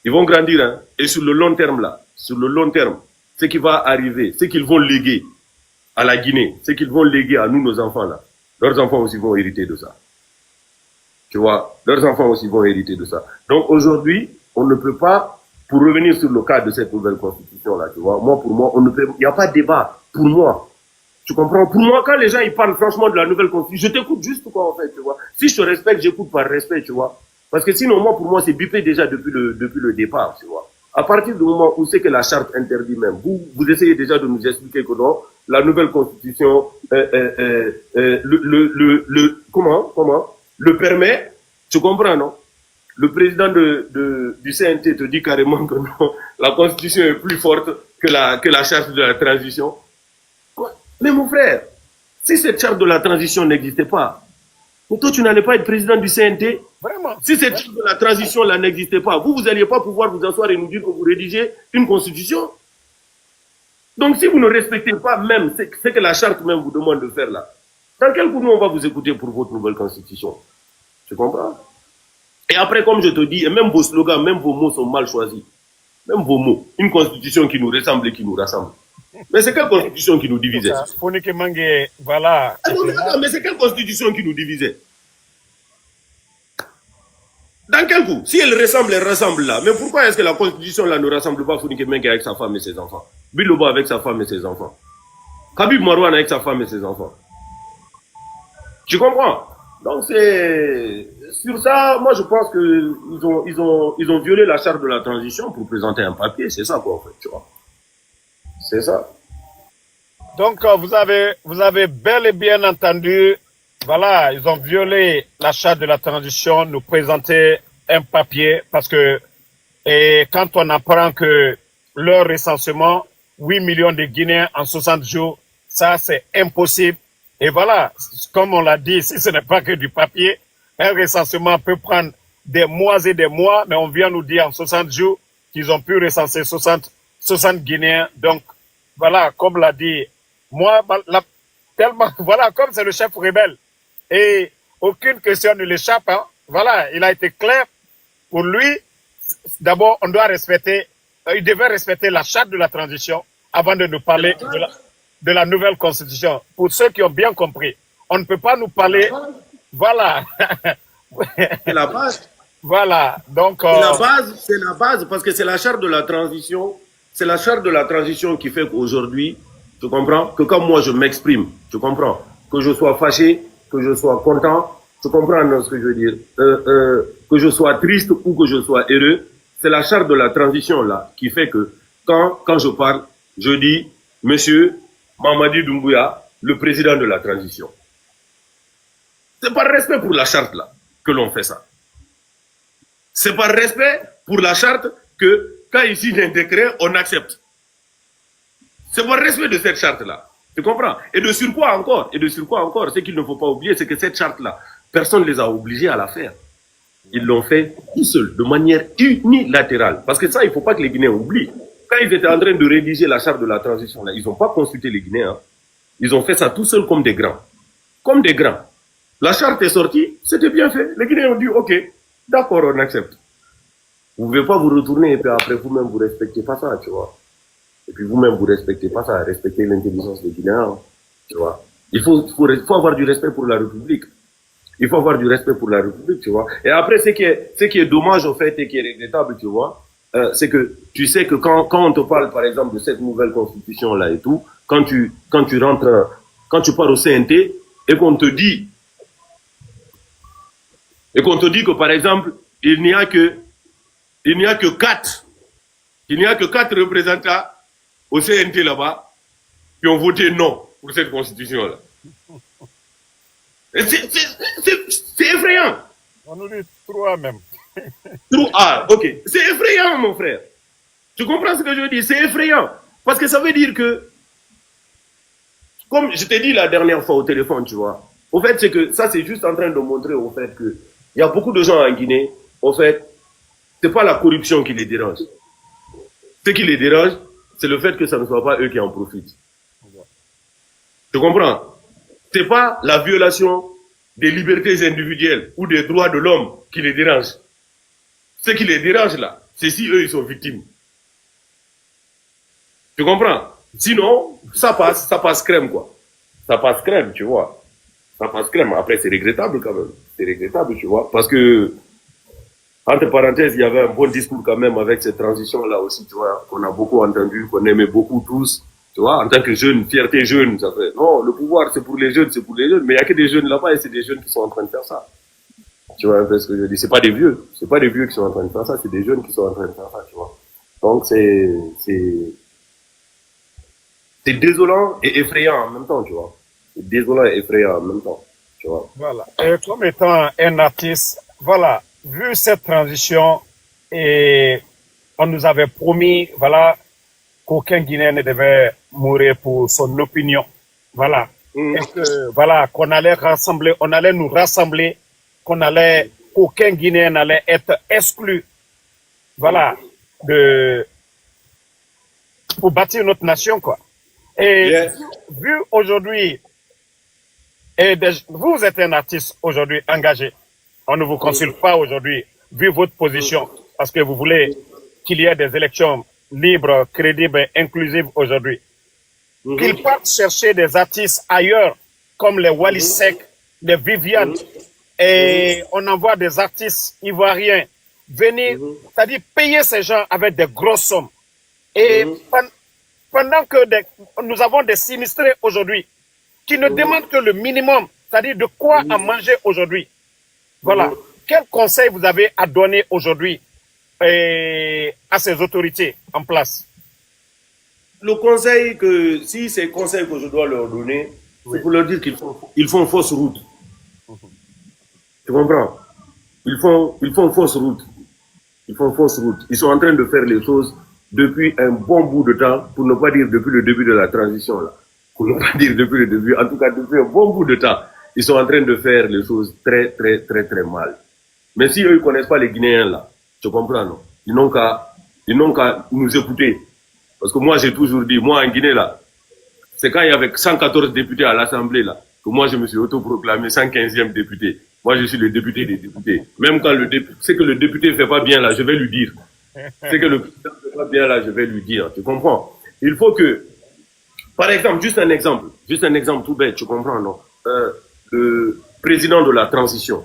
ils vont grandir, hein, et sur le long terme, là, sur le long terme, ce qui va arriver, ce qu'ils vont léguer à la Guinée, ce qu'ils vont léguer à nous, nos enfants là, leurs enfants aussi vont hériter de ça. Tu vois, leurs enfants aussi vont hériter de ça. Donc aujourd'hui, on ne peut pas, pour revenir sur le cas de cette nouvelle constitution là, tu vois, moi pour moi, il n'y a pas de débat, pour moi. Tu comprends? Pour moi, quand les gens ils parlent franchement de la nouvelle constitution, je t'écoute juste quoi en fait, tu vois. Si je te respecte, j'écoute par respect, tu vois. Parce que sinon, moi, pour moi, c'est bipé déjà depuis le départ, tu vois. À partir du moment où c'est que la charte interdit même, vous essayez déjà de nous expliquer que non, la nouvelle constitution, le permet, tu comprends, non? Le président du CNT te dit carrément que non, la constitution est plus forte que la charte de la transition. Quoi? Mais mon frère, si cette charte de la transition n'existait pas, toi, tu n'allais pas être président du CNT. Vraiment. Si cette charte de la transition-là n'existait pas, vous n'alliez pas pouvoir vous asseoir et nous dire que vous rédigez une constitution. Donc, si vous ne respectez pas même ce que la charte même vous demande de faire là, dans quel coup nous on va vous écouter pour votre nouvelle constitution? Tu comprends? Et après, comme je te dis, et même vos slogans, même vos mots sont mal choisis. Même vos mots. Une constitution qui nous ressemble et qui nous rassemble. Mais c'est quelle constitution qui nous divisait? Founike Mengue, voilà. Mais c'est quelle constitution qui nous divisait? Dans quel coup? Si elle ressemble là. Mais pourquoi est-ce que la constitution là ne rassemble pas Founike Mengue avec sa femme et ses enfants? Biloba avec sa femme et ses enfants? Habib Marouane avec sa femme et ses enfants? Tu comprends? Donc c'est... Sur ça, moi je pense que ils ont violé la charte de la transition pour présenter un papier. C'est ça quoi en fait, tu vois. C'est ça. Donc vous avez bel et bien entendu, voilà, ils ont violé la charte de la transition, nous présenter un papier parce que et quand on apprend que leur recensement, 8 millions de Guinéens en 60 jours, ça c'est impossible. Et voilà, comme on l'a dit, si ce n'est pas que du papier, un recensement peut prendre des mois et des mois, mais on vient nous dire en 60 jours qu'ils ont pu recenser 60 Guinéens. Donc, voilà, comme l'a dit, moi, tellement, voilà, comme c'est le chef rebelle. Et aucune question ne l'échappe. Hein. Voilà, il a été clair. Pour lui, d'abord, on doit respecter, il devait respecter la charte de la transition avant de nous parler de la nouvelle constitution. Pour ceux qui ont bien compris, on ne peut pas nous parler. Voilà. C'est la base. Voilà. Donc, c'est la base, parce que c'est la charte de la transition. C'est la charte de la transition qui fait qu'aujourd'hui, tu comprends, que quand moi je m'exprime, tu comprends, que je sois fâché, que je sois content, tu comprends ce que je veux dire, que je sois triste ou que je sois heureux, c'est la charte de la transition là qui fait que quand je parle, je dis Monsieur Mamadi Doumbouya, le président de la transition. C'est par respect pour la charte là que l'on fait ça. C'est par respect pour la charte que quand il signe un décret, on accepte. C'est par respect de cette charte là. Tu comprends? Et de surcroît encore, ce qu'il ne faut pas oublier, c'est que cette charte là, personne ne les a obligés à la faire. Ils l'ont fait tout seuls, de manière unilatérale. Parce que ça, il ne faut pas que les Guinéens oublient. Quand ils étaient en train de rédiger la charte de la transition, là, ils n'ont pas consulté les Guinéens. Hein. Ils ont fait ça tout seuls comme des grands. Comme des grands. La charte est sortie, c'était bien fait. Les Guinéens ont dit, OK, d'accord, on accepte. Vous ne pouvez pas vous retourner et puis après vous-même, vous ne respectez pas ça, tu vois. Et puis vous-même, vous ne respectez pas ça, respectez l'intelligence des Guinéens, hein, tu vois. Il faut avoir du respect pour la République. Il faut avoir du respect pour la République, tu vois. Et après, ce qui est dommage, en fait, et qui est regrettable, tu vois, c'est que tu sais que quand on te parle, par exemple, de cette nouvelle constitution-là et tout, quand tu pars au CNT et qu'on te dit que, par exemple, il n'y a que quatre représentants au CNT là-bas qui ont voté non pour cette constitution-là. C'est effrayant. On nous dit trois même. Ok. C'est effrayant, mon frère. Tu comprends ce que je veux dire? C'est effrayant. Parce que ça veut dire que, comme je t'ai dit la dernière fois au téléphone, tu vois, au fait, c'est que ça, c'est juste en train de montrer, au fait, que il y a beaucoup de gens en Guinée, au fait, c'est pas la corruption qui les dérange. Ce qui les dérange, c'est le fait que ça ne soit pas eux qui en profitent. Tu comprends? C'est pas la violation des libertés individuelles ou des droits de l'homme qui les dérange. Ce qui les dérange là, c'est si eux ils sont victimes. Tu comprends? Sinon, ça passe crème quoi. Ça passe crème, tu vois. Ça passe crème. Après, c'est regrettable quand même. C'est regrettable, tu vois. Parce que, entre parenthèses, il y avait un bon discours quand même avec cette transition-là aussi, tu vois, qu'on a beaucoup entendu, qu'on aimait beaucoup tous. Tu vois, en tant que jeune, fierté jeune, ça fait, non, le pouvoir, c'est pour les jeunes, mais il y a que des jeunes là-bas et c'est des jeunes qui sont en train de faire ça. Tu vois un peu ce que je dis. C'est pas des vieux qui sont en train de faire ça, c'est des jeunes qui sont en train de faire ça, tu vois. Donc c'est désolant et effrayant en même temps, tu vois. C'est désolant et effrayant en même temps, tu vois. Voilà. Et comme étant un artiste, voilà, vu cette transition, et on nous avait promis, voilà, qu'aucun Guinéen ne devait mourir pour son opinion. Voilà. Et que, voilà, qu'on allait nous rassembler, qu'aucun Guinéen n'allait être exclu. Voilà. Pour bâtir notre nation, quoi. Et vu aujourd'hui, vous êtes un artiste aujourd'hui engagé. On ne vous consulte pas aujourd'hui, vu votre position, parce que vous voulez qu'il y ait des élections libres, crédibles et inclusives aujourd'hui. Qu'ils partent chercher des artistes ailleurs, comme les Wally Seck, les Viviane, et on envoie des artistes ivoiriens venir, c'est-à-dire payer ces gens avec des grosses sommes. Et pendant que nous avons des sinistrés aujourd'hui qui ne demandent que le minimum, c'est-à-dire de quoi à manger aujourd'hui. Voilà. Quel conseil vous avez à donner aujourd'hui à ces autorités en place? Le conseil si c'est le conseil que je dois leur donner, c'est pour leur dire qu'ils font fausse route. Tu comprends? Ils font fausse route. Ils font fausse route. Ils sont en train de faire les choses depuis un bon bout de temps, pour ne pas dire depuis le début de la transition là. Pour ne pas dire depuis le début, en tout cas depuis un bon bout de temps, ils sont en train de faire les choses très, très, très, très mal. Mais si eux, ils connaissent pas les Guinéens là, tu comprends, non? Ils n'ont qu'à nous écouter. Parce que moi, j'ai toujours dit, moi, en Guinée là, C'est quand il y avait 114 députés à l'Assemblée, là, que moi, je me suis autoproclamé 115e député. Moi, je suis le député des députés. Même quand c'est que le député fait pas bien, là, je vais lui dire. C'est que le président fait pas bien, là, je vais lui dire. Tu comprends? Il faut que, par exemple, juste un exemple tout bête, tu comprends, non? Le président de la transition,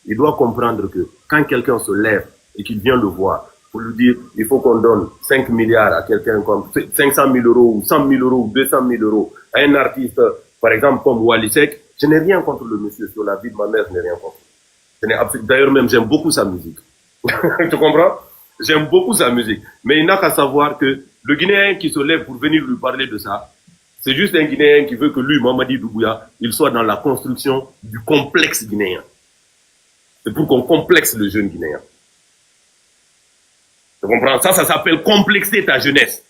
il doit comprendre que quand quelqu'un se lève et qu'il vient le voir, pour lui dire, il faut qu'on donne 5 milliards à quelqu'un comme 500 000 euros ou 100 000 euros ou 200 000 euros à un artiste, par exemple, comme Wally Seck, je n'ai rien contre le monsieur. Sur la vie de ma mère, je n'ai rien contre. D'ailleurs, même, j'aime beaucoup sa musique. Tu comprends? J'aime beaucoup sa musique. Mais il n'a qu'à savoir que le Guinéen qui se lève pour venir lui parler de ça, c'est juste un Guinéen qui veut que lui, Mamadi Doumbouya, il soit dans la construction du complexe guinéen. C'est pour qu'on complexe le jeune Guinéen. Tu comprends? Ça s'appelle complexer ta jeunesse.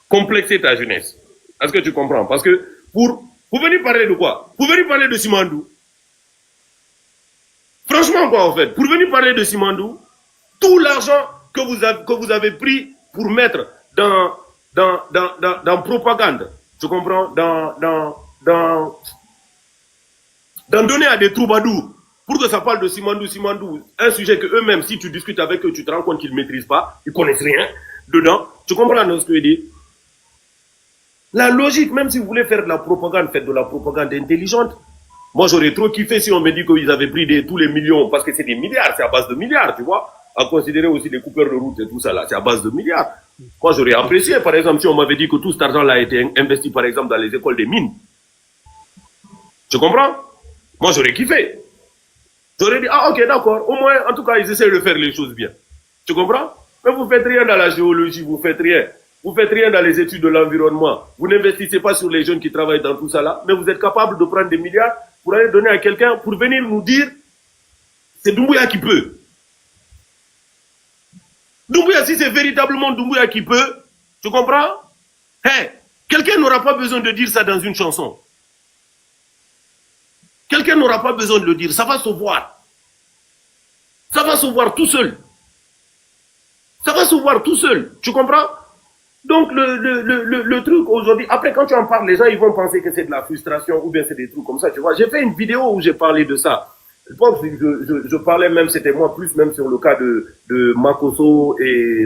Complexer ta jeunesse. Est-ce que tu comprends? Parce que pour venir parler de quoi? Pour venir parler de Simandou. Franchement, quoi, en fait? Pour venir parler de Simandou, tout l'argent que vous avez pris pour mettre dans propagande, tu comprends? Dans donner à des troubadours pour que ça parle de Simandou, un sujet que eux-mêmes, si tu discutes avec eux, tu te rends compte qu'ils ne maîtrisent pas, ils connaissent rien dedans. Tu comprends ce que je dis? La logique, même si vous voulez faire de la propagande, faites de la propagande intelligente. Moi, j'aurais trop kiffé si on me dit qu'ils avaient pris tous les millions, parce que c'est des milliards, c'est à base de milliards, tu vois. À considérer aussi les coupeurs de route et tout ça là, c'est à base de milliards. Moi, j'aurais apprécié, par exemple, si on m'avait dit que tout cet argent-là a été investi, par exemple, dans les écoles des mines. Tu comprends? Moi, j'aurais kiffé. J'aurais dit, ah, ok, d'accord. Au moins, en tout cas, ils essaient de faire les choses bien. Tu comprends? Mais vous faites rien dans la géologie, vous faites rien. Vous faites rien dans les études de l'environnement. Vous n'investissez pas sur les jeunes qui travaillent dans tout ça là, mais vous êtes capable de prendre des milliards pour aller donner à quelqu'un, pour venir nous dire, c'est Doumbouya qui peut. Doumbouya, si c'est véritablement Doumbouya qui peut, tu comprends? Hey, quelqu'un n'aura pas besoin de dire ça dans une chanson. Quelqu'un n'aura pas besoin de le dire, ça va se voir. Ça va se voir tout seul. Ça va se voir tout seul, tu comprends? Donc le truc aujourd'hui, après quand tu en parles, les gens ils vont penser que c'est de la frustration ou bien c'est des trucs comme ça, tu vois. J'ai fait une vidéo où j'ai parlé de ça. Je pense que je parlais même, c'était moi plus même sur le cas de Makosso et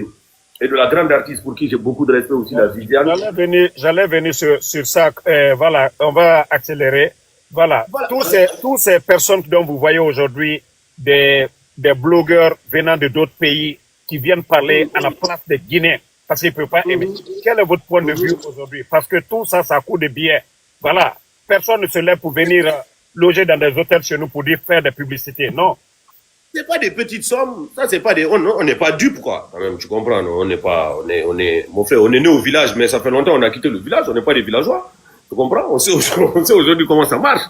de la grande artiste pour qui j'ai beaucoup de respect aussi, la Viviane. J'allais venir sur ça, voilà, on va accélérer. Voilà. Tous ces personnes dont vous voyez aujourd'hui, des blogueurs venant de d'autres pays qui viennent parler à la place des Guinéens, parce qu'ils ne peuvent pas aimer. Quel est votre point de vue aujourd'hui? Parce que tout ça, ça coûte de billets. Voilà. Personne ne se lève pour venir loger dans des hôtels chez nous pour dire faire des publicités. Non. C'est pas des petites sommes. Ça, c'est pas des, on n'est pas dupes, quoi. Quand même, tu comprends, non? Mon frère, on est né au village, mais ça fait longtemps qu'on a quitté le village. On n'est pas des villageois. Tu comprends? On sait aujourd'hui comment ça marche.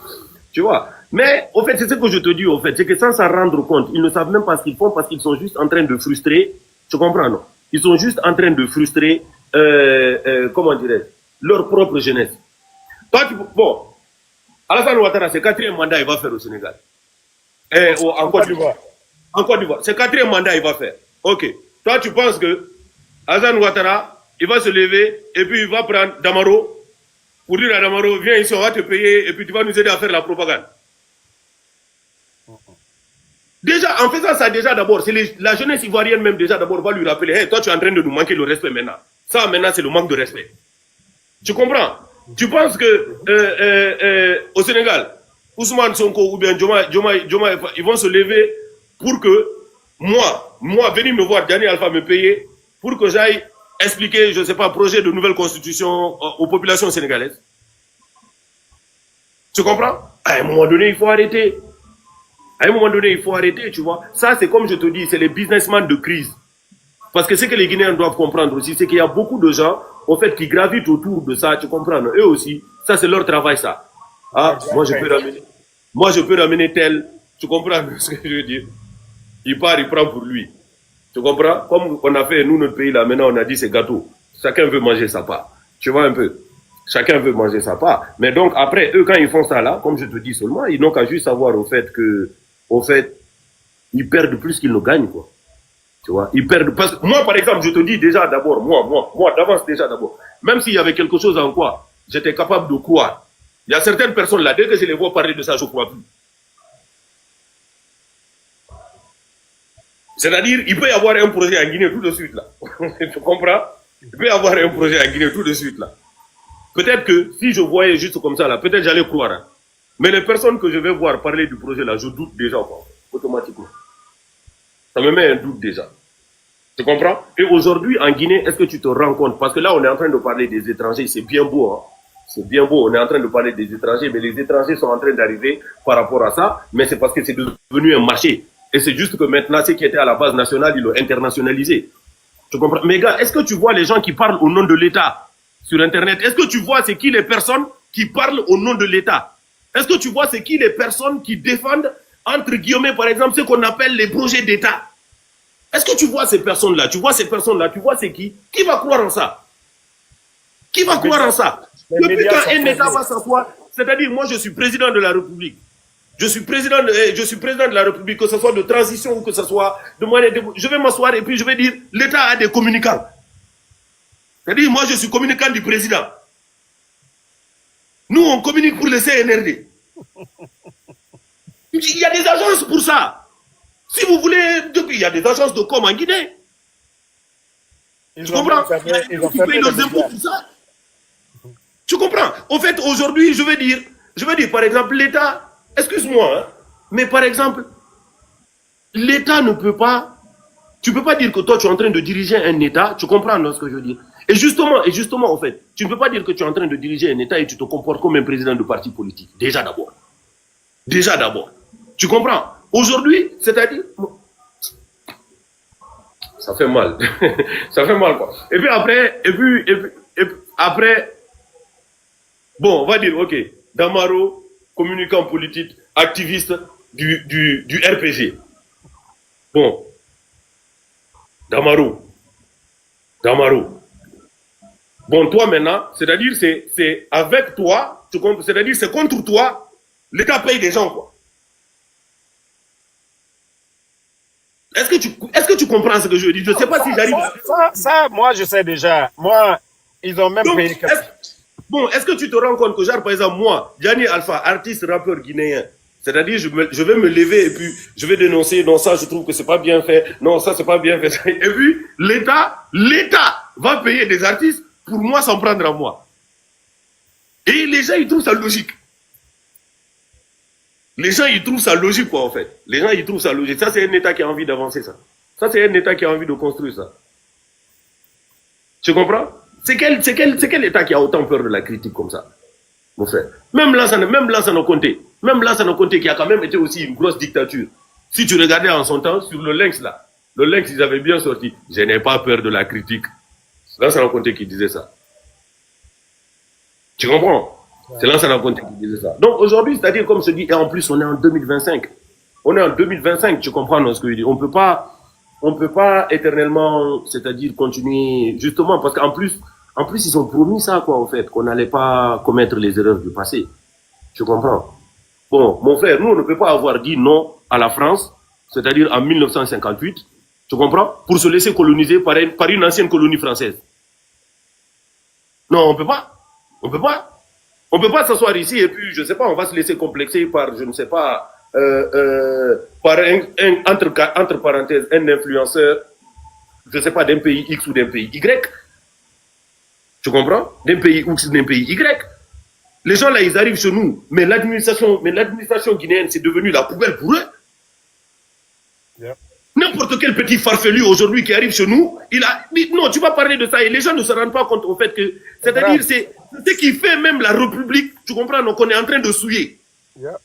Tu vois? Mais, au fait, c'est ce que je te dis, au fait. C'est que sans s'en rendre compte, ils ne savent même pas ce qu'ils font parce qu'ils sont juste en train de frustrer. Tu comprends, non? Ils sont juste en train de frustrer, comment dirais-je, leur propre jeunesse. Toi, bon, Alassane Ouattara, c'est 4e mandat il va faire au Sénégal. En Côte d'Ivoire. En Côte d'Ivoire. C'est 4e mandat il va faire. Ok. Toi, tu penses que Alassane Ouattara, il va se lever et puis il va prendre Damaro pour dire à Damaro, viens ici, on va te payer et puis tu vas nous aider à faire la propagande. Déjà, en faisant ça, déjà d'abord, c'est la jeunesse ivoirienne même déjà d'abord va lui rappeler, hey, toi tu es en train de nous manquer le respect maintenant. Ça maintenant c'est le manque de respect. Tu comprends? Tu penses que au Sénégal, Ousmane Sonko ou bien Djoma, ils vont se lever pour que moi, venir me voir, Dani Alpha me payer, pour que j'aille expliquer, je ne sais pas, projet de nouvelle constitution aux populations sénégalaises. Tu comprends? À un moment donné, il faut arrêter. À un moment donné, il faut arrêter, tu vois. Ça, c'est comme je te dis, c'est les businessmen de crise. Parce que ce que les Guinéens doivent comprendre aussi, c'est qu'il y a beaucoup de gens, au fait, qui gravitent autour de ça, tu comprends. Eux aussi, ça, c'est leur travail, ça. Ah, moi, je peux ramener tel, tu comprends ce que je veux dire. Il part, il prend pour lui. Tu comprends? Comme on a fait, nous, notre pays, là, maintenant, on a dit c'est gâteau. Chacun veut manger sa part. Tu vois un peu? Chacun veut manger sa part. Mais donc, après, eux, quand ils font ça là, comme je te dis seulement, ils n'ont qu'à juste savoir au fait, ils perdent plus qu'ils ne gagnent, quoi. Tu vois, ils perdent. Parce que moi, par exemple, je te dis déjà d'abord, moi, d'avance déjà d'abord, même s'il y avait quelque chose en quoi j'étais capable de croire. Il y a certaines personnes là, dès que je les vois parler de ça, je ne crois plus. C'est-à-dire, il peut y avoir un projet en Guinée tout de suite là. Tu comprends? Il peut y avoir un projet en Guinée tout de suite là. Peut-être que si je voyais juste comme ça là, peut-être j'allais croire. Hein. Mais les personnes que je vais voir parler du projet là, je doute déjà quoi, automatiquement. Ça me met un doute déjà. Tu comprends? Et aujourd'hui, en Guinée, est-ce que tu te rends compte? Parce que là, on est en train de parler des étrangers, c'est bien beau. Hein? C'est bien beau, on est en train de parler des étrangers, mais les étrangers sont en train d'arriver par rapport à ça, mais c'est parce que c'est devenu un marché. Et c'est juste que maintenant, ceux qui étaient à la base nationale, ils l'ont internationalisé. Tu comprends? Mais gars, est-ce que tu vois les gens qui parlent au nom de l'État sur Internet? Est-ce que tu vois c'est qui les personnes qui parlent au nom de l'État? Est-ce que tu vois c'est qui les personnes qui défendent, entre guillemets, par exemple, ce qu'on appelle les projets d'État? Est-ce que tu vois ces personnes-là? Tu vois ces personnes-là? Tu vois c'est qui? Qui va croire en ça? Qui va croire en ça? Depuis quand un État va s'asseoir, c'est-à-dire moi je suis président de la République, je suis président de la République, que ce soit de transition ou que ce soit de moyen de... Je vais m'asseoir et puis je vais dire, l'État a des communicants. C'est-à-dire moi je suis communicant du président. Nous on communique pour le CNRD. Il y a des agences pour ça. Si vous voulez, il y a des agences de com en Guinée. Tu comprends? Ils payent leurs impôts pour ça. Tu comprends? En fait, aujourd'hui, je veux dire, par exemple, l'État, excuse-moi, hein, mais par exemple, l'État ne peut pas, tu peux pas dire que toi, tu es en train de diriger un État, tu comprends ce que je veux dire? Et justement, en fait, tu ne peux pas dire que tu es en train de diriger un État et tu te comportes comme un président de parti politique. Déjà d'abord. Tu comprends? Aujourd'hui, c'est-à-dire, ça fait mal. Ça fait mal, quoi. Et puis après, bon, on va dire, ok, Damaro, communicant politique, activiste du RPG. Bon, Damaro. Bon, toi maintenant, c'est-à-dire, c'est avec toi, c'est-à-dire, c'est contre toi, l'État paye des gens, quoi. Est-ce que tu comprends ce que je dis? Je ne sais pas si j'arrive à... Ça, moi, je sais déjà. Moi, ils ont même payé... Bon, est-ce que tu te rends compte que, genre, par exemple, moi, Gianni Alpha, artiste, rappeur guinéen, c'est-à-dire, je vais me lever et puis je vais dénoncer, non, ça, je trouve que c'est pas bien fait, non, ça, c'est pas bien fait. Et puis, l'État va payer des artistes pour moi s'en prendre à moi. Et les gens, ils trouvent ça logique. Les gens, ils trouvent ça logique, quoi, en fait. Les gens, ils trouvent ça logique. Ça, c'est un État qui a envie d'avancer, ça. Ça, c'est un État qui a envie de construire ça. Tu comprends? C'est quel État qui a autant peur de la critique comme ça, mon frère? Même là, ça n'a compté. Même là, ça n'a compté qui a quand même été aussi une grosse dictature. Si tu regardais en son temps, sur le Lynx, là, le Lynx, ils avaient bien sorti. Je n'ai pas peur de la critique. Là, ça n'a compté qui disait ça. Tu comprends? C'est là, ça n'a compté qui disait ça. Donc, aujourd'hui, c'est-à-dire, comme je dis, et en plus, on est en 2025. On est en 2025, tu comprends ce que je dis? On peut pas éternellement, c'est-à-dire, continuer, justement, parce qu'en plus, ils ont promis ça, quoi, en fait, qu'on n'allait pas commettre les erreurs du passé. Tu comprends? Bon, mon frère, nous, on ne peut pas avoir dit non à la France, c'est-à-dire en 1958, tu comprends? Pour se laisser coloniser par une ancienne colonie française. Non, on peut pas. On peut pas. On peut pas s'asseoir ici et puis, je sais pas, on va se laisser complexer par, je ne sais pas, par entre parenthèses, un influenceur, je sais pas, d'un pays X ou d'un pays Y. Tu comprends? D'un pays X ou d'un pays Y. Les gens là, ils arrivent chez nous, mais l'administration guinéenne, c'est devenu la poubelle pour eux. Yeah. N'importe quel petit farfelu aujourd'hui qui arrive chez nous, non, tu vas parler de ça et les gens ne se rendent pas compte au fait que, c'est-à-dire, c'est ce qui fait même la République, tu comprends, donc on est en train de souiller. Yeah.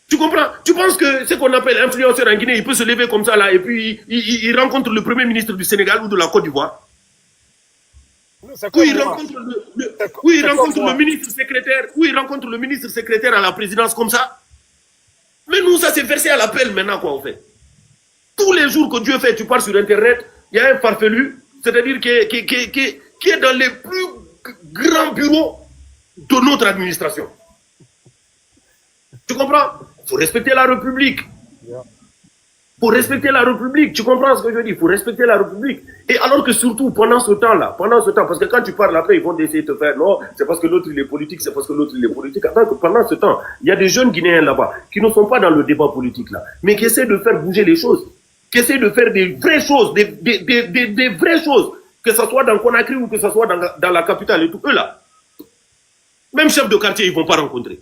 Tu comprends? Tu penses que ce qu'on appelle influenceur en Guinée, il peut se lever comme ça là et puis il rencontre le premier ministre du Sénégal ou de la Côte d'Ivoire? Où il rencontre le ministre secrétaire, où il rencontre le ministre secrétaire à la présidence comme ça. Mais nous, ça s'est versé à l'appel maintenant, quoi, en fait. Tous les jours que Dieu fait, tu pars sur Internet, il y a un farfelu, c'est-à-dire qui est dans les plus grands bureaux de notre administration. Tu comprends? Il faut respecter la République. Faut respecter la République. Tu comprends ce que je dis? Faut respecter la République. Et alors que surtout, pendant ce temps-là, parce que quand tu parles après, ils vont essayer de te faire, non, c'est parce que l'autre il est politique, c'est parce que l'autre il est politique. Attends, que pendant ce temps, il y a des jeunes Guinéens là-bas qui ne sont pas dans le débat politique là, mais qui essaient de faire bouger les choses, qui essaient de faire des vraies choses, des vraies choses, que ce soit dans Conakry ou que ce soit dans la capitale et tout. Eux là, même chef de quartier, ils vont pas rencontrer.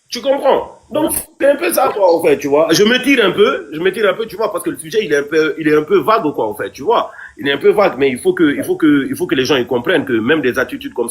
Tu comprends? Donc, c'est un peu ça, quoi, en fait, tu vois. Je me tire un peu, tu vois, parce que le sujet, il est un peu vague, quoi, en fait, tu vois. Il est un peu vague, mais il faut que les gens, ils comprennent que même des attitudes comme